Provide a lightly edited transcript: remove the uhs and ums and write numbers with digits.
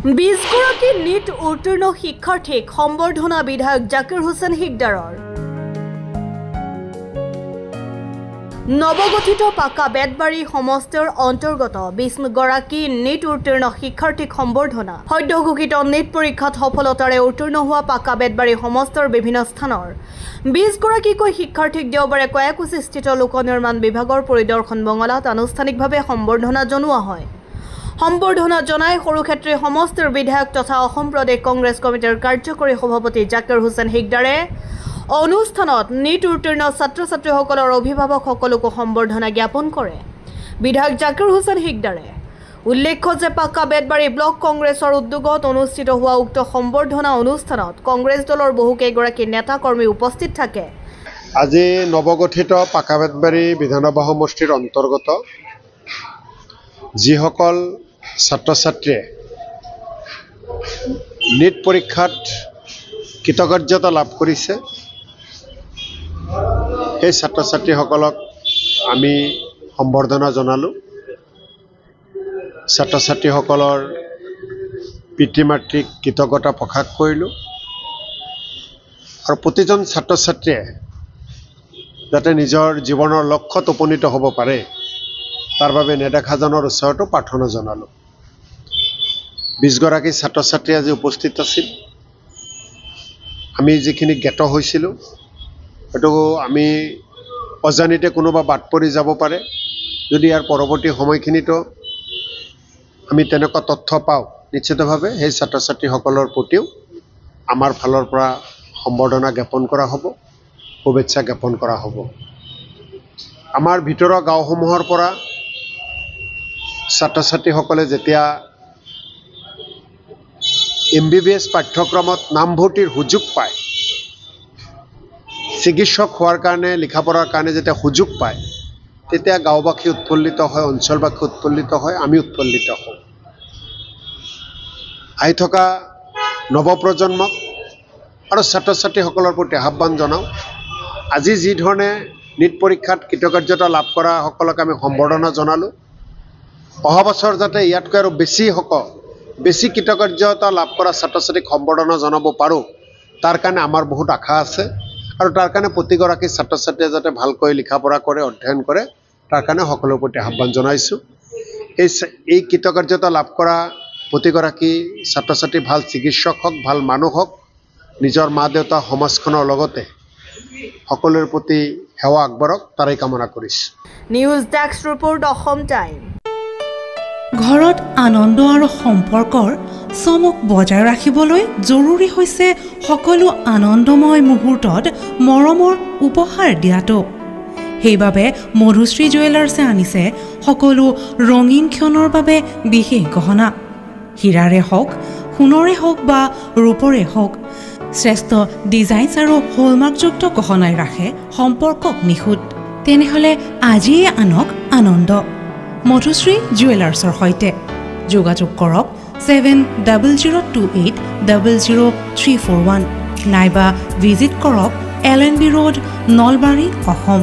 20গৰাকী NEET উত্তীৰ্ণ শিক্ষাৰ্থীক সম্বৰ্ধনা বিধায়ক জাকিৰ হুছেইন হিকদাৰৰ। নৱগঠিত পাকা বেতবাৰী সমষ্টিৰ অন্তৰ্গত 20গৰাকী নিট উত্তীৰ্ণ শিক্ষাৰ্থীক সম্বৰ্ধনা। সদ্য ঘোষিত নিট পৰীক্ষাত সফলতাৰে উত্তীৰ্ণ হোৱা পাকা বেতবাৰী সমষ্টিৰ বিভিন্ন স্থানৰ 20গৰাকীকৈ শিক্ষাৰ্থীক দেওবাৰে কয়াকুছিস্থিত লোক নিৰ্মাণ বিভাগৰ পৰিদৰ্শন বঙলাত আনুষ্ঠানিকভাৱে সম্বৰ্ধনা জনোৱা হয়। সম্বৰ্ধনা জনাই সৰুক্ষেত্ৰী সমষ্টিৰ বিধায়ক তথা অসম প্ৰদেশ কংগ্ৰেছ কমিটিৰ কাৰ্যকৰী সভাপতি জাকিৰ হুছেইন হিকদাৰে অনুষ্ঠানত নিট উত্তীৰ্ণ ছাত্ৰ ছাত্ৰীসকলৰ অভিভাৱকসকলকো সম্বৰ্ধনা জ্ঞাপন কৰে। বিধায়ক জাকিৰ হুছেইন হিকদাৰে উল্লেখ্য যে পাকা বেতবাৰী ব্লক কংগ্ৰেছৰ উদ্যোগত অনুষ্ঠিত হোৱা উক্ত সম্বৰ্ধনা অনুষ্ঠানত কংগ্ৰেছ দলৰ বহুকেইগৰাকী নেতা কৰ্মী উপস্থিত থাকে। আজি নৱগঠিত পাকা বেতবাৰী বিধানসভা সমষ্টিৰ অন্তৰ্গত যিসকল ছাত্ৰ ছাত্ৰীয়ে নিট পৰীক্ষাত কৃতকাৰ্যতা লাভ কৰিছে সেই ছাত্ৰ ছাত্ৰীসকলক আমি সম্বৰ্ধনা জনালোঁ। ছাত্ৰ ছাত্ৰীসকলৰ পিতৃ মাতৃক কৃতজ্ঞতা প্ৰকাশ কৰিলোঁ আৰু প্ৰতিজন ছাত্ৰ ছাত্ৰীয়ে যাতে নিজৰ জীৱনৰ লক্ষ্যত উপনীত হ'ব পাৰে তাৰ বাবে নেদেখাজনৰ ওচৰতো প্ৰাৰ্থনা জনালোঁ। 20গৰাকী ছাত্ৰ ছাত্ৰী আজি উপস্থিত আছিল। আমি যিখিনি জ্ঞাত হৈছিলোঁ হয়তো আমি অজানিতে কোনোবা বাদ পৰি যাব পাৰে। যদি ইয়াৰ পৰৱৰ্তী সময়খিনিতো আমি তেনেকুৱা তথ্য পাওঁ নিশ্চিতভাৱে সেই ছাত্ৰ ছাত্ৰীসকলৰ প্ৰতিও আমাৰ ফালৰ পৰা সম্বৰ্ধনা জ্ঞাপন কৰা হ'ব, শুভেচ্ছা জ্ঞাপন কৰা হ'ব। আমাৰ ভিতৰৰ গাঁওসমূহৰ পৰা ছাত্ৰ ছাত্ৰীসকলে যেতিয়া MBBS পাঠ্যক্ৰমত নামভৰ্তিৰ সুযোগ পায়, চিকিৎসক হোৱাৰ কাৰণে লিখা পঢ়াৰ কাৰণে যেতিয়া সুযোগ পায় তেতিয়া গাঁওবাসী উৎফুল্লিত হয়, অঞ্চলবাসী উৎফুল্লিত হয়, আমি উৎফুল্লিত হওঁ। আহি থকা নৱপ্ৰজন্মক আৰু ছাত্ৰ ছাত্ৰীসকলৰ প্ৰতি আহ্বান জনাওঁ, আজি যি ধৰণে নিট পৰীক্ষাত কৃতকাৰ্যতা লাভ কৰা সকলক আমি সম্বৰ্ধনা জনালোঁ, অহা বছৰ যাতে ইয়াতকৈ আৰু বেছি কৃতকাৰ্যতা লাভ কৰা ছাত্ৰ ছাত্ৰীক সম্বৰ্ধনা জনাব পাৰোঁ তাৰ কাৰণে আমাৰ বহুত আশা আছে আৰু তাৰ কাৰণে প্ৰতিগৰাকী ছাত্ৰ ছাত্ৰীয়ে যাতে ভালকৈ লিখা পঢ়া কৰে, অধ্যয়ন কৰে তাৰ কাৰণে সকলোৰে প্ৰতি আহ্বান জনাইছোঁ। এই কৃতকাৰ্যতা লাভ কৰা প্ৰতিগৰাকী ছাত্ৰ ছাত্ৰী ভাল চিকিৎসক হওক, ভাল মানুহ হওক, নিজৰ মা দেউতা সমাজখনৰ লগতে সকলোৰে প্ৰতি সেৱা আগবঢ়াওক তাৰেই কামনা কৰিছোঁ। News desk report, Assam time. ঘৰত আনন্দ আৰু সম্পৰ্কৰ চমক বজাই ৰাখিবলৈ জৰুৰী হৈছে সকলো আনন্দময় মুহূৰ্তত মৰমৰ উপহাৰ দিয়াটো। সেইবাবে মধুশ্ৰী জুৱেলাৰ্ছে আনিছে সকলো ৰঙীন ক্ষণৰ বাবে বিশেষ গহনা। হীৰাৰে হওক, সোণৰে হওক বা ৰূপৰে হওক, শ্ৰেষ্ঠ ডিজাইনছ আৰু হলমাৰ্কযুক্ত গহনাই ৰাখে সম্পৰ্কক নিখুঁত। তেনেহ'লে আজিয়ে আনক আনন্দ মধুশ্ৰী জুৱেলাৰ্ছৰ সৈতে। যোগাযোগ কৰক 7002800341 নাইবা ভিজিট কৰক LNB ৰোড, নলবাৰী, অসম।